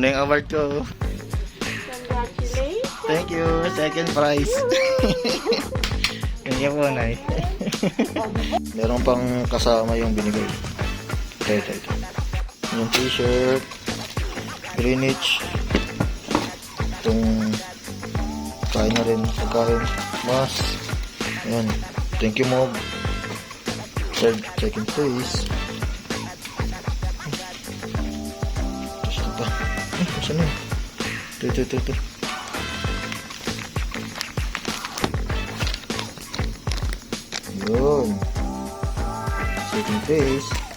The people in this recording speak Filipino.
na yung award ko. Congratulations. Thank you. Second prize. Thank you po, Nay. Meron pang kasama yung binigay. Ito. Yung t-shirt. Greenwich. Itong kain na rin. Pagkain. Mask. Ayan. Thank you, Mob. Second place. Tapos ito pa. Saan na? Ito. Yun. Second place.